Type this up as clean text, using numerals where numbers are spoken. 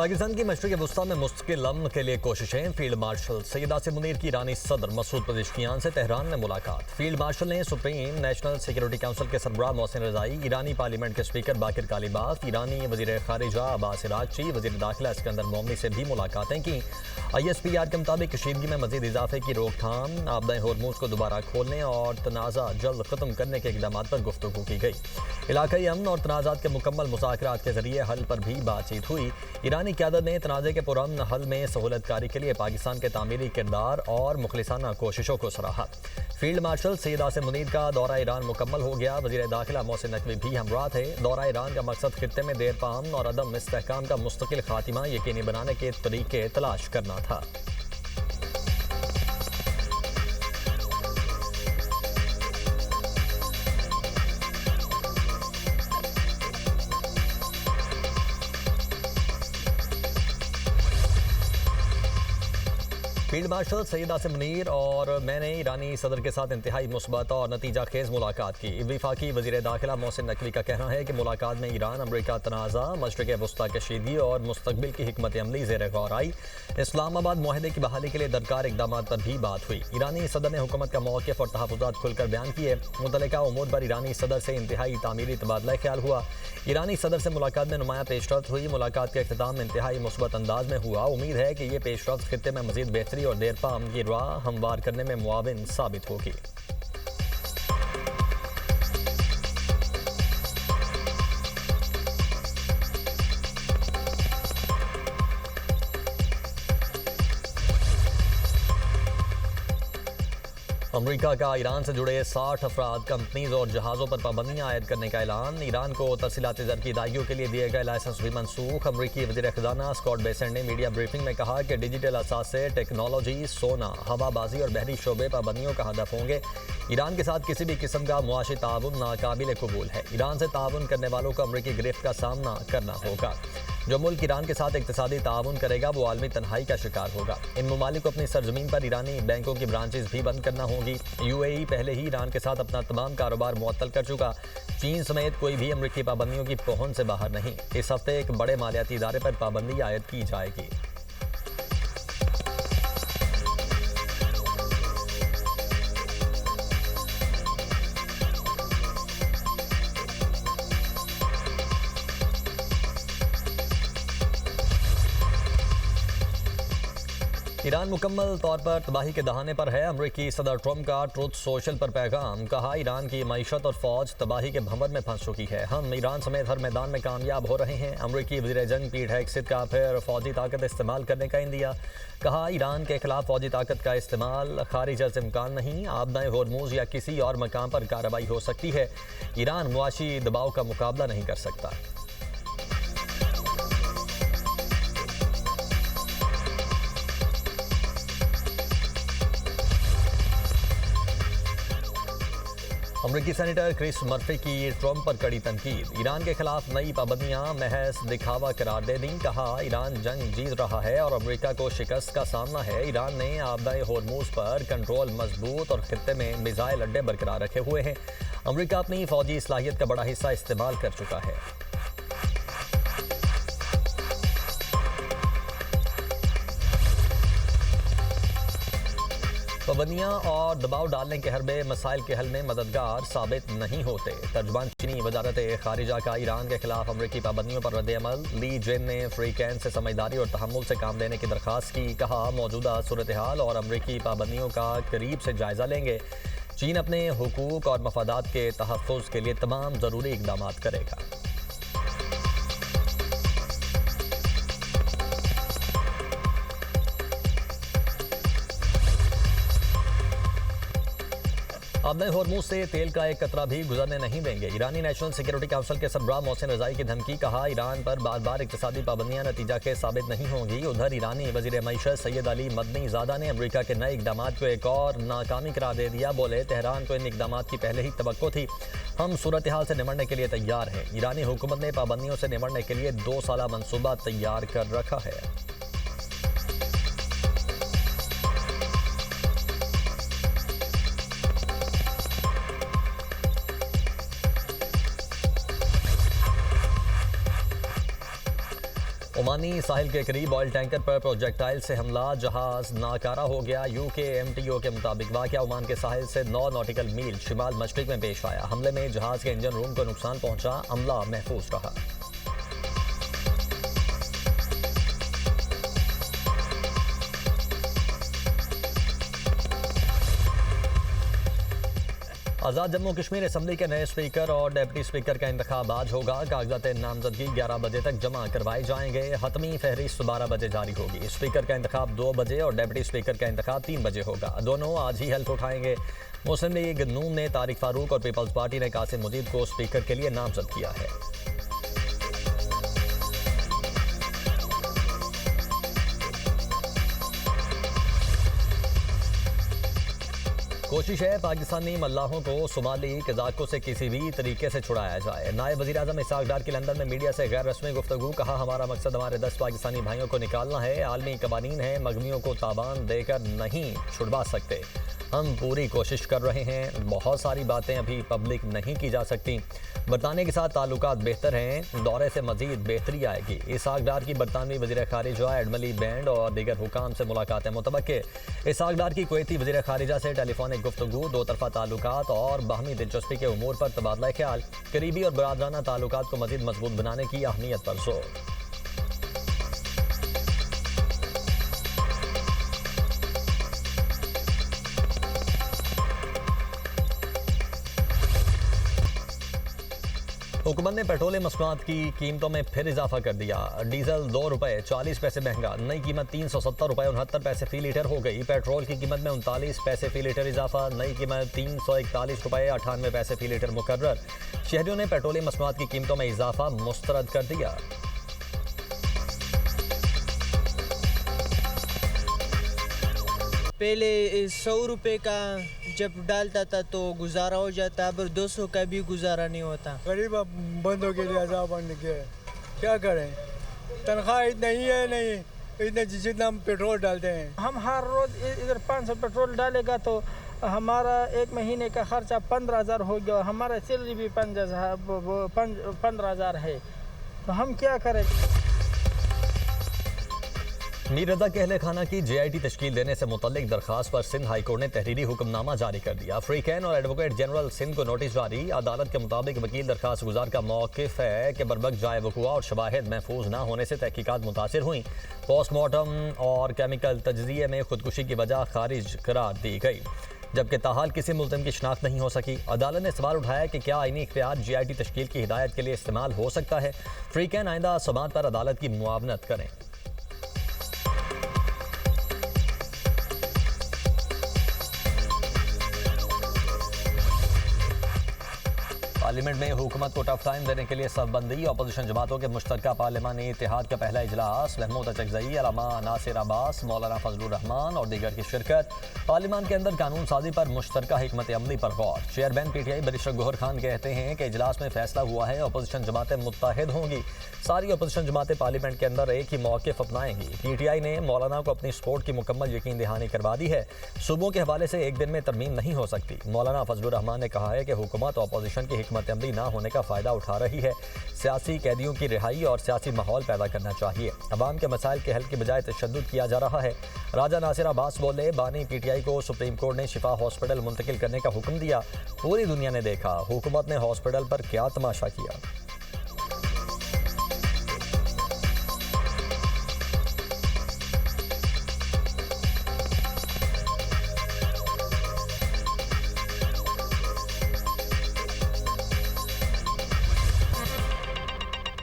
पाकिस्तान की मशरिक़ वस्ता में मुस्तकिल अमन के लिए कोशिशें। फील्ड मार्शल सैयद आसिम मुनीर की ईरानी सदर मसूद पज़ेश्कियान से तेहरान में मुलाकात। फील्ड मार्शल ने सुप्रीम नेशनल सिक्योरिटी काउंसिल के सरबराह मोहसिन रज़ाई, ईरानी पार्लियामेंट के स्पीकर बाकिर कालीबाफ, ईरानी वज़ीर ख़ारिजा अब्बास अराग़ची, वज़ीर दाखिला सिकंदर मोमनी से भी मुलाकातें की। ISPR के मुताबिक कशीदगी में मज़ीद इजाफे की रोकथाम, आबदा होर्मुज़ को दोबारा खोलने और तनाज़ा जल्द ख़त्म करने के इक़दामात पर गुफ्तगू की गई। इलाक़ाई अमन और तनाज़ात के मुकम्मल मुज़ाकरात के ज़रिए हल पर भी बातचीत हुई। ईरानी क़यादत ने तनाज़े के पुरअमन हल में सहूलतकारी के लिए पाकिस्तान के तामीरी किरदार और मुखलिसाना कोशिशों को सराहा। फील्ड मार्शल सैयद आसिम मुनीर का दौरा ईरान मुकम्मल हो गया। वज़ीर दाखिला मोहसिन नकवी भी हमरा थे। दौरा ईरान का मकसद खित्ते में देर पा अमन और अदम इस्तेहकाम का मुस्तकिल खातिमा यकीनी बनाने के तरीके तलाश करना था। फील्ड मार्शल सैयद आसिम मुनीर और मैंने ईरानी सदर के साथ इंतहाई मुस्बत और नतीजा खेज मुलाकात की। वफाकी वज़ीर दाखिला मोहसिन नकवी का कहना है कि मुलाकात में ईरान अमरीका तनाज़ा, मशरिक़ वस्ता कशीदगी और मुस्तक़बिल की हिकमत अमली ज़ेर गौर आई। इस्लामाबाद मुआहदे की बहाली के लिए दरकार इक़दामात पर भी बात हुई। ईरानी सदर ने हुकूमत का मौक़िफ़ और तहफ़्फ़ुज़ात खुलकर बयान किए। मुतल्लिका उमूर पर ईरानी सदर से इंतहाई तामीरी तबादला ख्याल हुआ। ईरानी सदर से मुलाकात में नुमाया पेशरफ्त हुई। मुलाकात का इख्तिताम इंतहाई मुस्बत अंदाज में हुआ। उम्मीद है कि ये पेशरफ्त खित्ते में मज़ीद बेहतरी और देर पा अमन की राह हमवार करने में मुआविन साबित होगी। अमरीका का ईरान से जुड़े 60 अफराद, कंपनीज और जहाज़ों पर पाबंदियां आयद करने का ऐलान। ईरान को तरसीलात ज़र की अदायगियों के लिए दिए गए लाइसेंस भी मनसूख। अमरीकी वज़ीर ख़ज़ाना स्कॉट बेसेंट ने मीडिया ब्रीफिंग में कहा कि डिजिटल असासे, टेक्नोलॉजी, सोना, हवाबाजी और बहरी शोबे पाबंदियों का हदफ होंगे। ईरान के साथ किसी भी किस्म का मुआशी ताउन नाकाबिल कबूल है। ईरान से ताउन करने वालों को अमरीकी गिरफ्त का सामना करना होगा। जो मुल्क ईरान के साथ इक़्तिसादी ताउन करेगा वो आलमी तन्हाई का शिकार होगा। इन ममालिक को अपनी सरजमीन पर ईरानी बैंकों की ब्रांचेज भी बंद करना होगी। UAE पहले ही ईरान के साथ अपना तमाम कारोबार मुअत्तल कर चुका। चीन समेत कोई भी अमरीकी पाबंदियों की पहुंच से बाहर नहीं। इस हफ्ते एक बड़े मालियाती इदारे पर पाबंदी आयद की जाएगी। ईरान मुकम्मल तौर पर तबाही के दहाने पर है। अमरीकी सदर ट्रंप का ट्रुथ सोशल पर पैगाम। कहा, ईरान की मईशत और फौज तबाही के भंवर में फंस चुकी है। हम ईरान समेत हर मैदान में कामयाब हो रहे हैं। अमरीकी वज़ीर जंग पीट हेग्सेट का फिर फौजी ताकत इस्तेमाल करने का इंदिया। कहा, ईरान के खिलाफ फौजी ताकत का इस्तेमाल खारिज से इम्कान नहीं। आबदा होर्मुज़ या किसी और मकाम पर कार्रवाई हो सकती है। ईरान मुआशी दबाव का मुकाबला नहीं कर सकता। अमरीकी सेनेटर क्रिस मर्फी की ट्रंप पर कड़ी तनकीद। ईरान के खिलाफ नई पाबंदियां महज दिखावा करार दे दी। कहा, ईरान जंग जीत रहा है और अमरीका को शिकस्त का सामना है। ईरान ने आबदा होर्मुज़ पर कंट्रोल मजबूत और खित्ते में मिसाइल अड्डे बरकरार रखे हुए हैं। अमरीका अपनी फौजी सलाहियत का बड़ा हिस्सा इस्तेमाल कर चुका है। पाबंदियां और दबाव डालने के हरबे मसाइल के हल में मददगार साबित नहीं होते। तर्जुमान चीनी वजारत खारिजा का ईरान के खिलाफ अमरीकी पाबंदियों पर रद्द-ए-अमल। ली जेन ने फ्री कैन से समझदारी और तहम्मुल से काम लेने की दरख्वास्त की। कहा, मौजूदा सूरत हाल और अमरीकी पाबंदियों का करीब से जायजा लेंगे। चीन अपने हुकूक और मफादात के तहफ़्फ़ुज़ के लिए तमाम ज़रूरी इक़दामात करेगा। आबदा होर्मुज़ से तेल का एक कतरा भी गुजरने नहीं देंगे। ईरानी नेशनल सिक्योरिटी काउंसिल के सरबराह मोहसिन रज़ाई की धमकी। कहा, ईरान पर बार बार इक़्तिसादी पाबंदियां नतीजा के साबित नहीं होंगी। उधर ईरानी वज़ीर मईशत सैयद अली मदनी ज़ादा ने अमरीका के नए इक़दामात को एक और नाकामी करार दे दिया। बोले, तेहरान को इन इक़दामात की पहले ही तवक्को थी। हम सूरत हाल से निमटने के लिए तैयार हैं। ईरानी हुकूमत ने पाबंदियों से निमटने के लिए 2 साला मनसूबा तैयार कर रखा है। ओमानी साहिल के करीब ऑयल टैंकर पर प्रोजेक्टाइल से हमला, जहाज नाकारा हो गया। UKMTO के मुताबिक वाक़या ओमान के साहिल से 9 नॉटिकल मील शिमाल मशरिक में पेश आया। हमले में जहाज के इंजन रूम को नुकसान पहुंचा, अमला महफूज रहा। आज़ाद जम्मू कश्मीर असम्बली के नए स्पीकर और डिप्टी स्पीकर का इंतखाब आज होगा। कागजात नामजदगी 11 बजे तक जमा करवाए जाएंगे। हतमी फहरिस्त 12 बजे जारी होगी। स्पीकर का इंतखाब 2 बजे और डिप्टी स्पीकर का इंतखाब 3 बजे होगा। दोनों आज ही हल्फ उठाएंगे। मुस्लिम लीग नून ने तारिक फारूक और पीपल्स पार्टी ने कासिम मुजीब को स्पीकर के लिए नामजद किया है। कोशिश है पाकिस्तानी मल्लाहों को सोमाली कज़ाकों से किसी भी तरीके से छुड़ाया जाए। नायब वज़ीर-ए-आज़म इसहाक डार की लंदन में मीडिया से गैर रस्मी गुफ्तगू। कहा, हमारा मकसद हमारे 10 पाकिस्तानी भाइयों को निकालना है। आलमी कवानीन है, मगमियों को ताबान देकर नहीं छुड़वा सकते। हम पूरी कोशिश कर रहे हैं। बहुत सारी बातें अभी पब्लिक नहीं की जा सकती। बरतानिया के साथ ताल्लुकात बेहतर हैं। दौरे से मजीद बेहतरी आएगी। इसहाक डार की बरतानवी वज़ीर ख़ारिजा एडमली बैंड और दीगर हुकाम से मुलाकातें मुतवक्के। इसहाक डार की कुवैती वज़ीर ख़ारिजा से टेलीफोनिक गुफ्तगू। दो तरफ़ा ताल्लुकात और बाहमी दिलचस्पी के उमूर पर तबादला ख्याल। करीबी और बरादराना ताल्लुकात को मज़ीद मजबूत बनाने की अहमियत पर जोर। हुकूमत ने पेट्रोलियम मसनूआत की कीमतों में फिर इजाफा कर दिया। डीजल 2 रुपये 40 पैसे महंगा, नई कीमत 370 रुपये 69 पैसे फी लीटर हो गई। पेट्रोल की कीमत में 39 पैसे फी लीटर इजाफा, नई कीमत 341 रुपये 98 पैसे फी लीटर मुकर्रर। शहरियों ने पेट्रोलियम मसनूआत की कीमतों में इजाफा मुस्तरद कर दिया। पहले 100 रुपये का जब डालता था तो गुजारा हो जाता, अब 200 का भी गुजारा नहीं होता। गरीब अब बंदों के लिए अजाब बन के क्या करें, तनख्वाह इतना ही है नहीं इतने जितना हम पेट्रोल डालते हैं। हम हर रोज़ इधर 500 पेट्रोल डालेगा तो हमारा एक महीने का खर्चा 15,000 हो गया। हमारा सैलरी भी 15,000 है, तो हम क्या करें। मीर रजा के अहले खाना की JIT तश्कील देने से मुतल्लिक दरख्वास्त पर सिंध हाई कोर्ट ने तहरीरी हुक्मनामा जारी कर दिया। फ्रीकैन और एडवोकेट जनरल सिंध को नोटिस जारी। अदालत के मुताबिक वकील दरख्वास्त गुजार का मौक़िफ़ है कि बरवक्त जाए वक़ुआ और शवाहिद महफूज न होने से तहकीकात मुतासिर हुई। पोस्टमार्टम और केमिकल तजज़िये में खुदकुशी की वजह खारिज करार दी गई, जबकि ताहाल किसी मुल्ज़िम की शनाख्त नहीं हो सकी। अदालत ने सवाल उठाया कि क्या आईनी इख्तियार JIT तश्कील की हिदायत के लिए इस्तेमाल हो सकता है। फ्रीकैन आइंदा समात पर अदालत की मुआवनत करें। पार्लियामेंट में हुकूमत को टफ टाइम देने के लिए सफबंदी। अपोजिशन जमातों के मुश्तरका पार्लिमानी इत्तेहाद का पहला इजलास। महमूद अचकज़ई, अल्लामा नासिर अब्बास, मौलाना फजलुर रहमान और दीगर की शिरकत। पार्लियामान के अंदर कानून साजी पर मुश्तरका हिकमत अमली पर गौर। Chairman PTI barrister Gohar Khan कहते हैं कि इजलास में फैसला हुआ है, अपोजिशन जमातें मुत्तहिद होंगी। सारी अपोजिशन जमातें पार्लियामेंट के अंदर एक ही मौक़िफ़ अपनाएंगी। PTI ने मौलाना को अपनी सपोर्ट की मुकम्मल यकीन दहानी करवा दी है। सूबों के हवाले से एक दिन में तरमीम नहीं हो सकती। मौलाना फजलुर रहमान ने कहा है कि हुकूमत अपोजिशन की हिकमत अमली ना होने का फ़ायदा उठा रही है। सियासी कैदियों की रिहाई और सियासी माहौल पैदा करना चाहिए। अवाम के मसाइल के हल की बजाय तशद्दुद किया जा रहा है। राजा नासिर अब्बास बोले, बानी PTI को सुप्रीम कोर्ट ने शिफा हॉस्पिटल मुंतकिल करने का हुक्म दिया। पूरी दुनिया ने देखा हुकूमत ने हॉस्पिटल पर क्या तमाशा किया।